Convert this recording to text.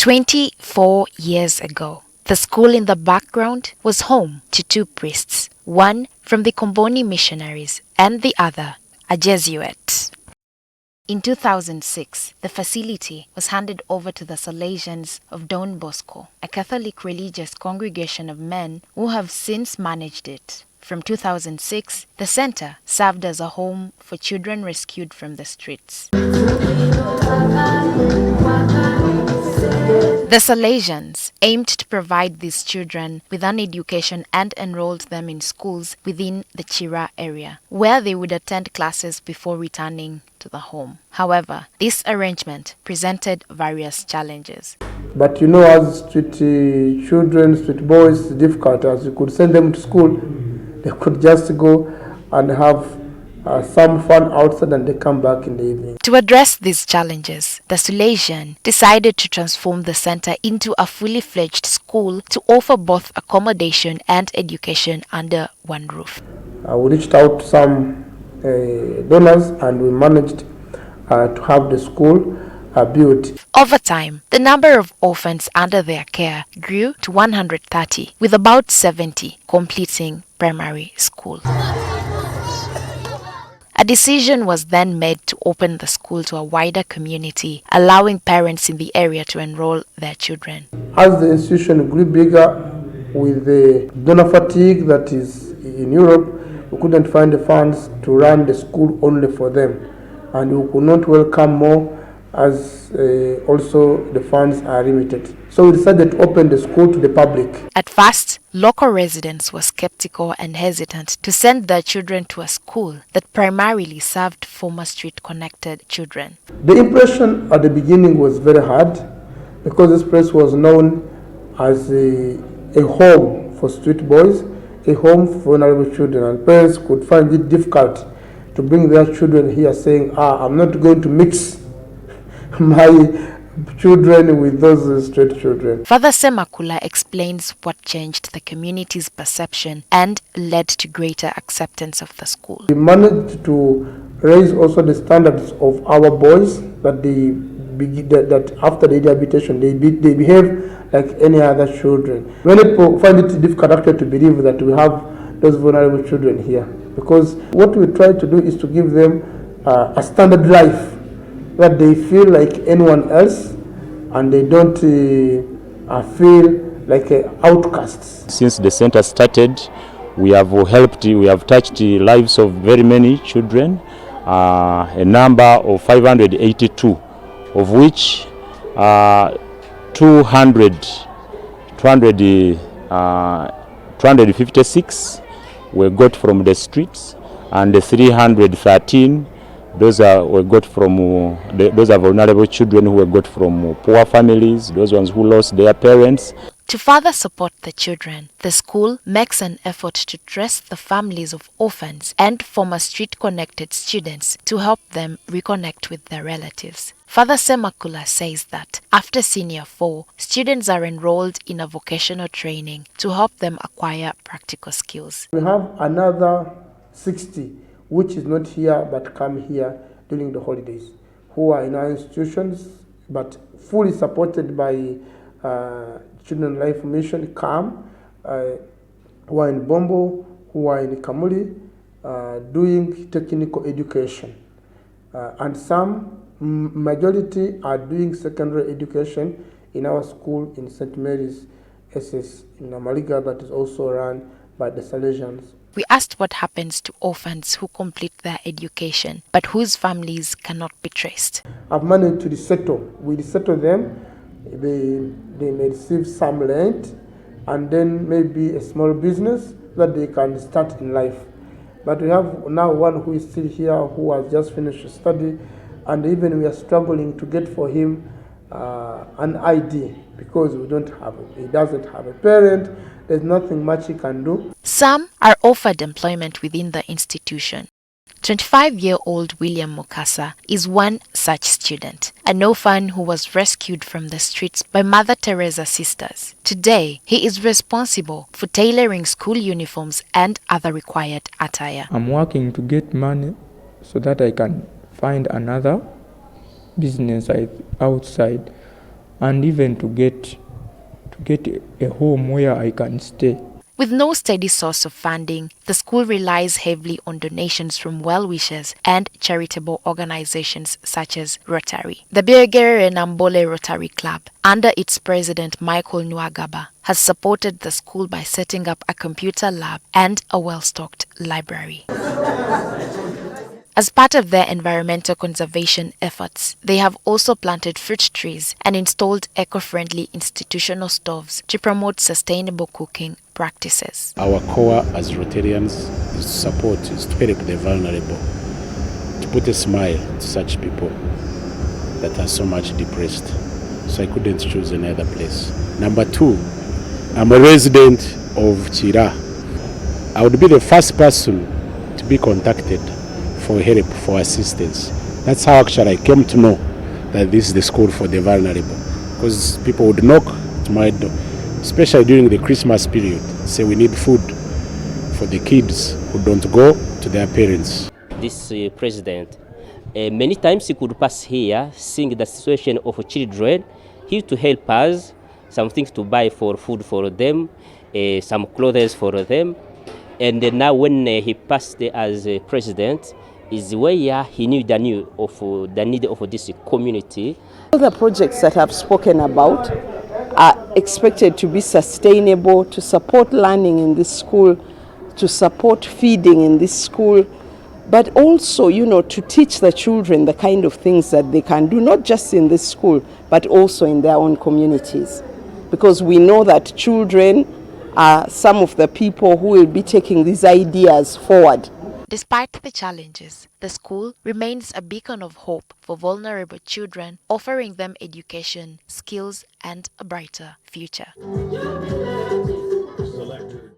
24 years ago, the school in the background was home to two priests, one from the Comboni missionaries and the other a Jesuit. In 2006, the facility was handed over to the Salesians of Don Bosco, a Catholic religious congregation of men who have since managed it. From 2006, the center served as a home for children rescued from the streets. The Salesians aimed to provide these children with an education and enrolled them in schools within the Chira area, where they would attend classes before returning to the home. However, this arrangement presented various challenges. But as street children, street boys, it's difficult, as you could send them to school. They could just go and have some fun outside and they come back in the evening. To address these challenges, the Salesian decided to transform the center into a fully fledged school to offer both accommodation and education under one roof. We reached out to some donors and we managed to have the school built. Over time, the number of orphans under their care grew to 130, with about 70 completing primary school. A decision was then made to open the school to a wider community, allowing parents in the area to enroll their children. As the institution grew bigger with the donor fatigue that is in Europe, we couldn't find the funds to run the school only for them. And we could not welcome more as also the funds are limited. So we decided to open the school to the public. At first, local residents were skeptical and hesitant to send their children to a school that primarily served former street-connected children. The impression at the beginning was very hard because this place was known as a home for street boys, a home for vulnerable children, and parents could find it difficult to bring their children here saying, I'm not going to mix my children with those street children. Father Semakula explains what changed the community's perception and led to greater acceptance of the school. We managed to raise also the standards of our boys, that that after the rehabilitation they behave like any other children. Many people find it difficult actually to believe that we have those vulnerable children here, because what we try to do is to give them a standard life that they feel like anyone else and they don't feel like outcasts. Since the center started, we have touched the lives of very many children, a number of 582, of which 256 were got from the streets, and the 313 those are vulnerable children who were got from poor families, those ones who lost their parents. To further support the children, the school makes an effort to dress the families of orphans and former street-connected students to help them reconnect with their relatives. Father Semakula says that after Senior 4, students are enrolled in a vocational training to help them acquire practical skills. We have another 60 which is not here but come here during the holidays, who are in our institutions but fully supported by Children Life Mission, CAM, who are in Bombo, who are in Kamuli, doing technical education. And some, majority, are doing secondary education in our school in St. Mary's SS in Amaliga, that is also run by the Salesians. We asked what happens to orphans who complete their education, but whose families cannot be traced. I've managed to resettle. We resettle them. They may receive some rent and then maybe a small business that they can start in life. But we have now one who is still here, who has just finished study, and even we are struggling to get for him an ID, because we don't have it. He doesn't have a parent. There's nothing much he can do. Some are offered employment within the institution. 25-year-old William Mukasa is one such student, an orphan who was rescued from the streets by Mother Teresa sisters. Today, he is responsible for tailoring school uniforms and other required attire. I'm working to get money so that I can find another business outside. and even to get a home where I can stay. With no steady source of funding, the school relies heavily on donations from well-wishers and charitable organizations such as Rotary. The Birgere Nambole Rotary Club, under its president Michael Nwagaba, has supported the school by setting up a computer lab and a well-stocked library. As part of their environmental conservation efforts, they have also planted fruit trees and installed eco-friendly institutional stoves to promote sustainable cooking practices. Our core as Rotarians is to support, is to help the vulnerable, to put a smile to such people that are so much depressed. So I couldn't choose another place. Number two, I'm a resident of Chira. I would be the first person to be contacted for help, for assistance. That's how actually I came to know that this is the school for the vulnerable. Because people would knock to my door, especially during the Christmas period, say we need food for the kids who don't go to their parents. This president, many times he could pass here, seeing the situation of children, here to help us, some things to buy for food for them, some clothes for them. And now when he passed as president, is where he knew the need of this community. All the projects that I've spoken about are expected to be sustainable, to support learning in this school, to support feeding in this school, but also, to teach the children the kind of things that they can do, not just in this school, but also in their own communities. Because we know that children are some of the people who will be taking these ideas forward. Despite the challenges, the school remains a beacon of hope for vulnerable children, offering them education, skills, and a brighter future.